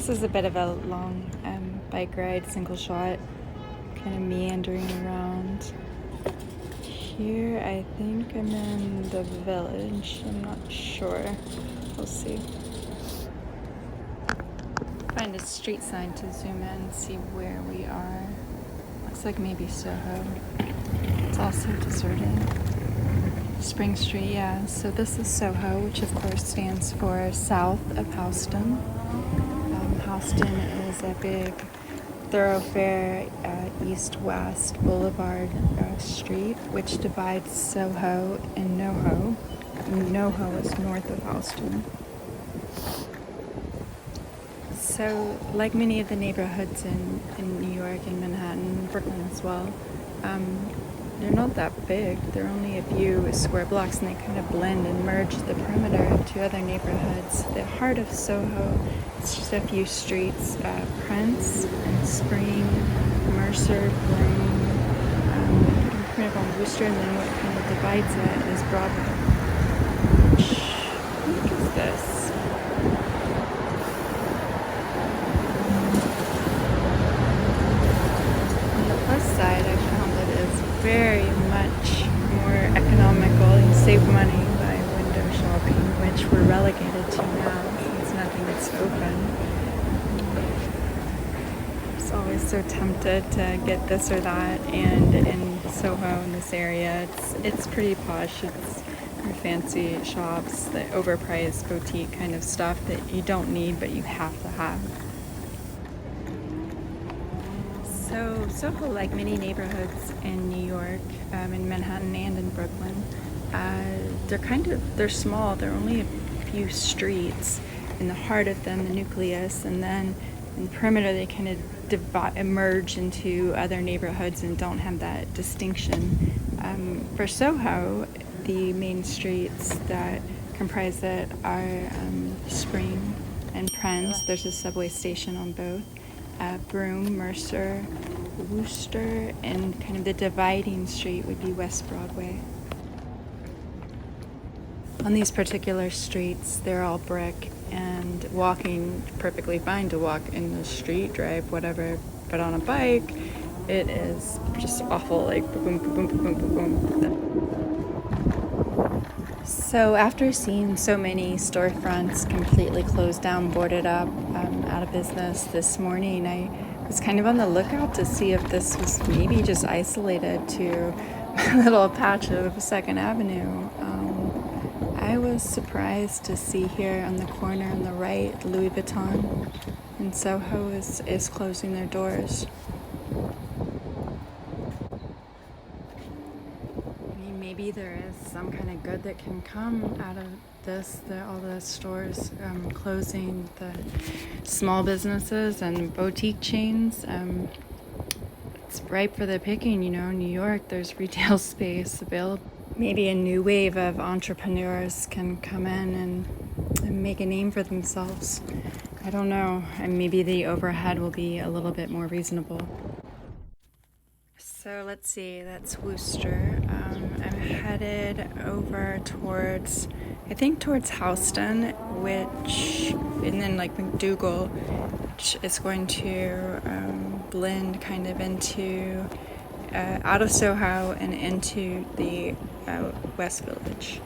This is a bit of a long bike ride, single shot, kind of meandering around. Here, I think I'm in the village. I'm not sure. We'll see. Find a street sign to zoom in, see where we are. Looks like maybe Soho. It's also deserted. Spring Street, yeah. So this is Soho, which of course stands for south of Houston. Houston is a big thoroughfare, east-west boulevard street, which divides Soho and NoHo. NoHo is north of Houston. So, like many of the neighborhoods in New York and Manhattan, Brooklyn as well, they're not that big. They're only a few square blocks, and they kind of blend and merge the perimeter to other neighborhoods. The heart of Soho, it's just a few streets, Prince and Spring, Mercer, Broome, kind of on Wooster, and then what kind of divides it is Broadway. What is this? On the plus side, I found that it is very much more economical. You save money by window shopping, which we're relegated to now since nothing is open. I was always so tempted to get this or that, and in Soho, in this area, it's pretty posh. It's fancy shops, the overpriced boutique kind of stuff that you don't need but you have to have. So Soho, like many neighborhoods in New York, in Manhattan and in Brooklyn, they're small. They're only a few streets in the heart of them, the nucleus, and then in the perimeter they kind of emerge into other neighborhoods and don't have that distinction. For Soho, the main streets that comprise it are Spring and Prince. There's a subway station on both. Broome, Mercer, Wooster, and kind of the dividing street would be West Broadway. On these particular streets, they're all brick, and walking perfectly fine to walk in the street, drive, whatever, but on a bike, it is just awful, like boom, boom, boom, boom, boom, boom. So after seeing so many storefronts completely closed down, boarded up, out of business this morning, I was kind of on the lookout to see if this was maybe just isolated to a little patch of 2nd Avenue. I was surprised to see here on the corner on the right, Louis Vuitton in Soho is closing their doors. Maybe there is some kind of good that can come out of this, all the stores closing, the small businesses and boutique chains. It's ripe for the picking, New York, there's retail space available. Maybe a new wave of entrepreneurs can come in and make a name for themselves. I don't know, and maybe the overhead will be a little bit more reasonable. So let's see, that's Wooster. I'm headed over towards Houston, and then like McDougal, which is going to blend kind of into, out of Soho and into the West Village.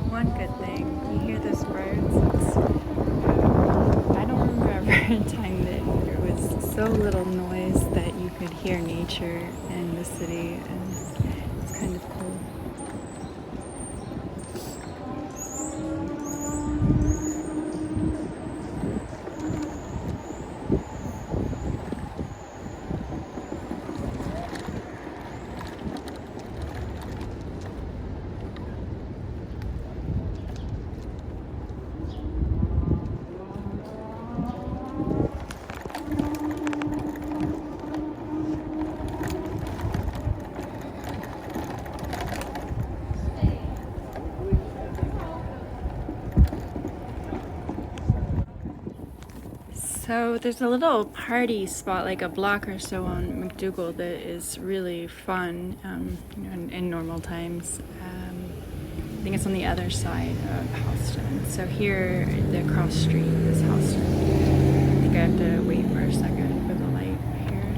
One good thing, you hear those birds. I don't remember ever a time that there was so little noise that you could hear nature in the city, and it's kind of cool. So there's a little party spot, like a block or so on McDougal, that is really fun. In normal times. I think it's on the other side of Houston. So here, the cross street is Houston. I think I have to wait for a second for the light here.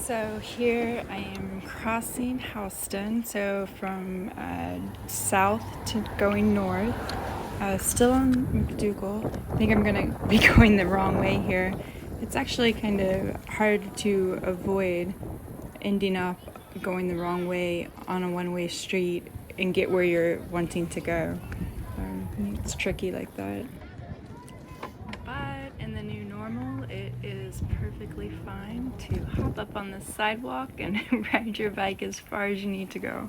So here I am crossing Houston, so from south to going north, still on McDougal. I think I'm gonna be going the wrong way here. It's actually kind of hard to avoid ending up going the wrong way on a one-way street and get where you're wanting to go. It's tricky like that. But in the new normal, it is perfectly fine to hop up on the sidewalk and ride your bike as far as you need to go.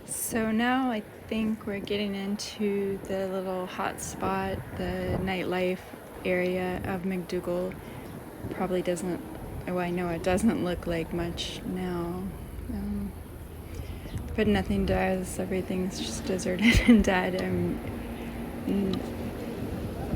So now I think we're getting into the little hot spot, the nightlife area of McDougal. Probably doesn't, well, I know it doesn't look like much now. But nothing does. Everything's just deserted and dead.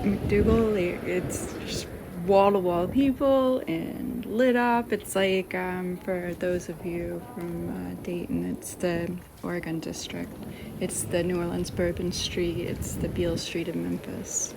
McDougal, it's just wall-to-wall people and lit up. It's like, for those of you from Dayton, it's the Oregon District. It's the New Orleans Bourbon Street. It's the Beale Street of Memphis.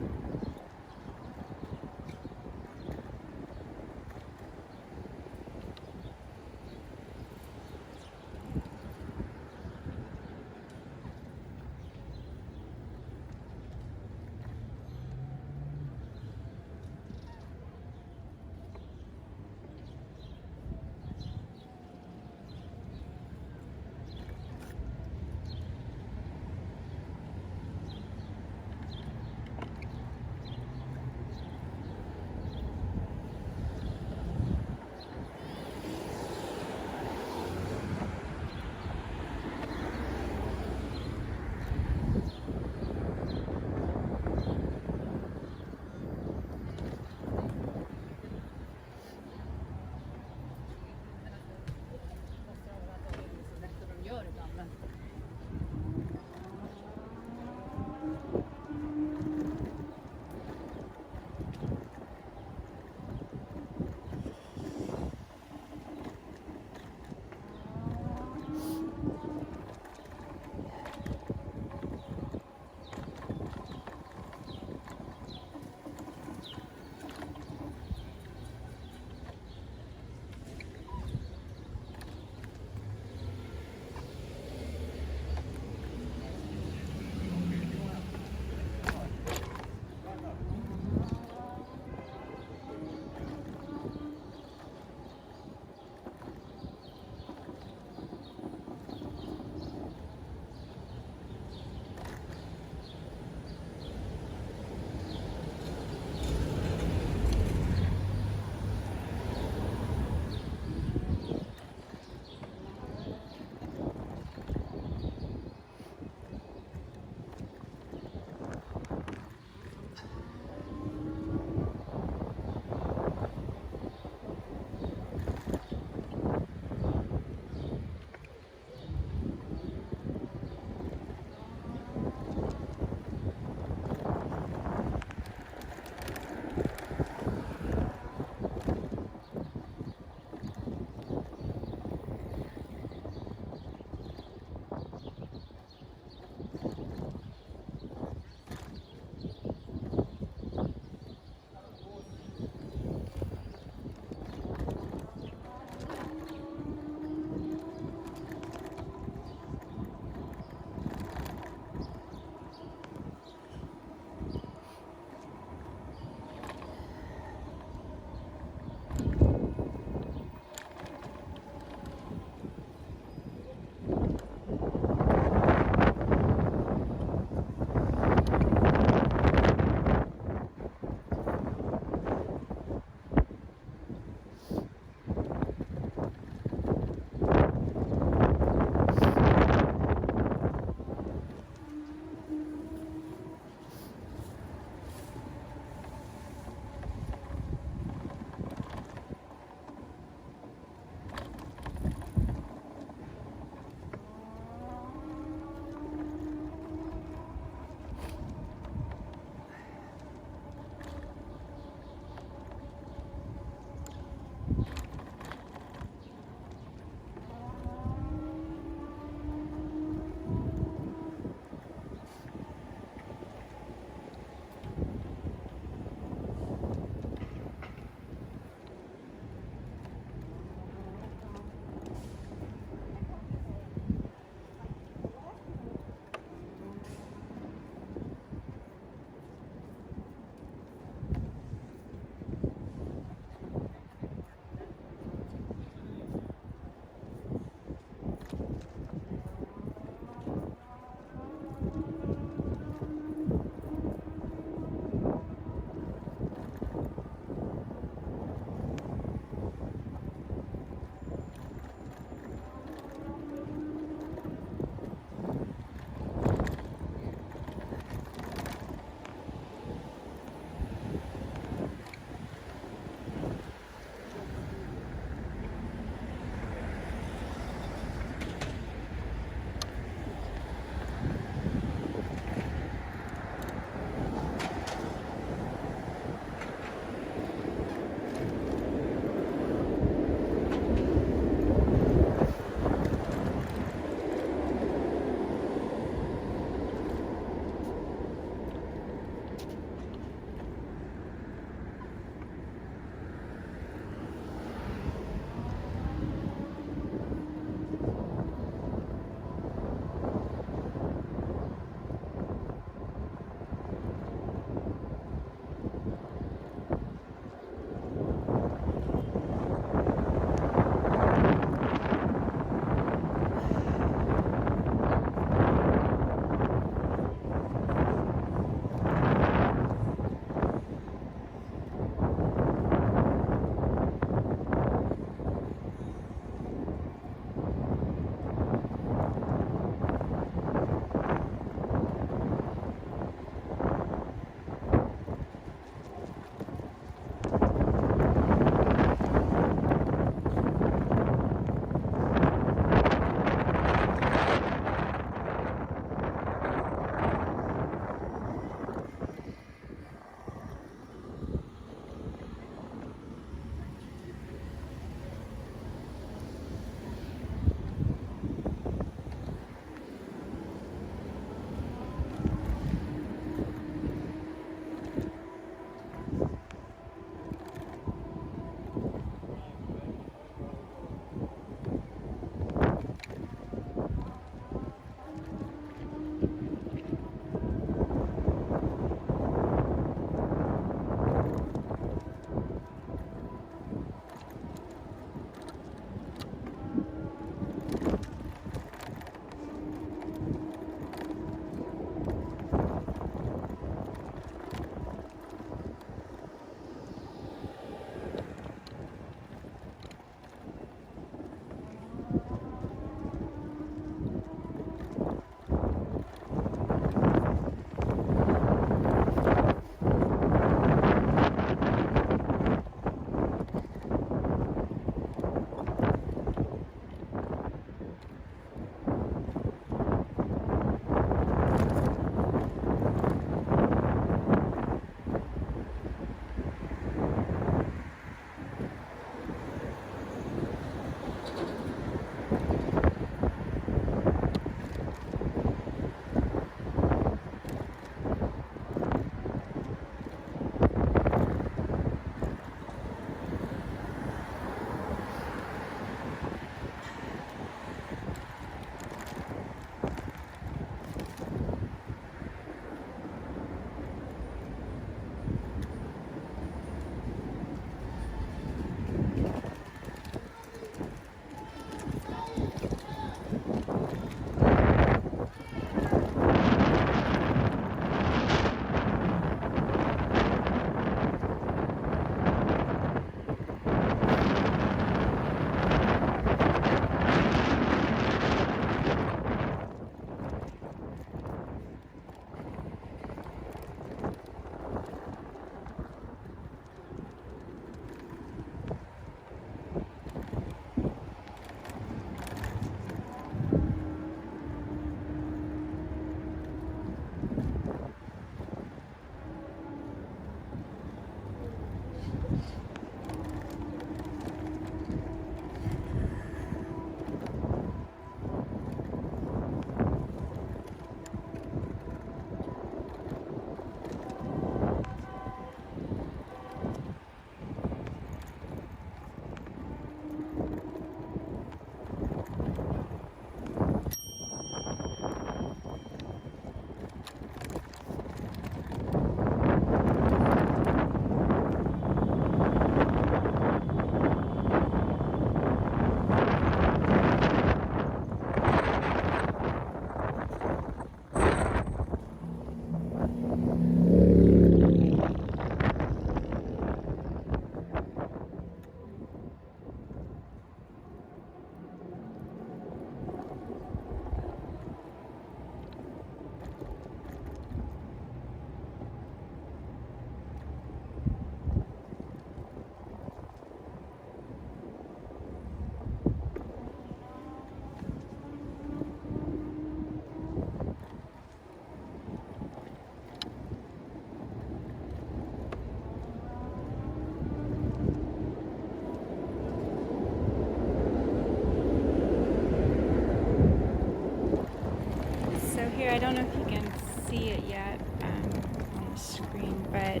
here, I don't know if you can see it yet on the screen, but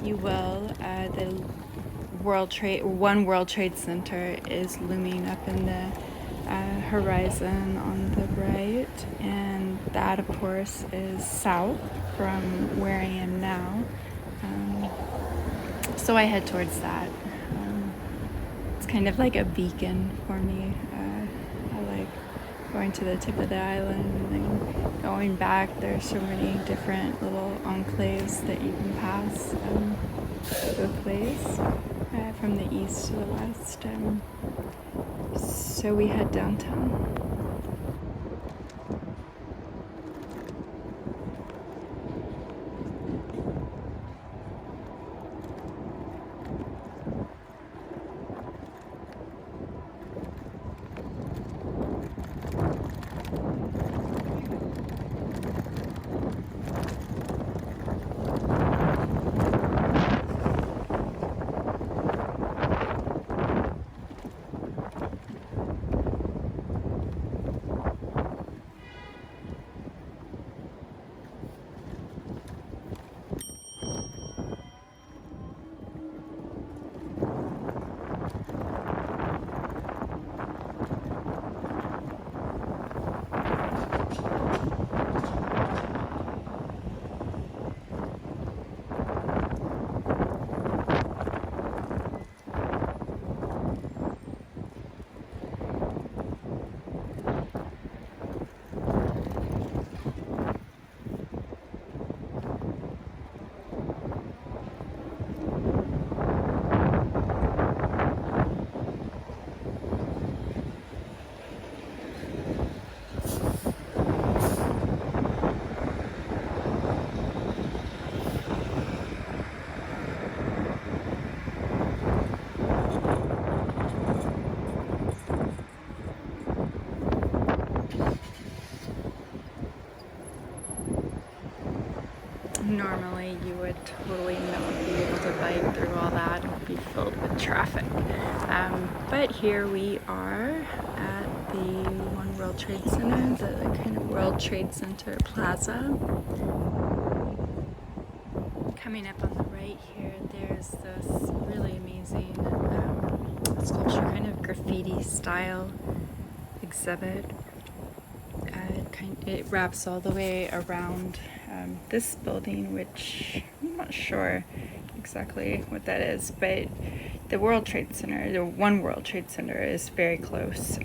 you will. The One World Trade Center is looming up in the horizon on the right, and that, of course, is south from where I am now. So I head towards that. It's kind of like a beacon for me. I like going to the tip of the island and then going back. There's so many different little enclaves that you can pass both ways, from the east to the west. So we head downtown. Normally you would totally not be able to bike through all that. It would be filled with traffic. But here we are at the One World Trade Center, the kind of World Trade Center Plaza. Coming up on the right here, there's this really amazing sculpture, kind of graffiti style exhibit. It wraps all the way around this building, which I'm not sure exactly what that is, but the One World Trade Center is very close.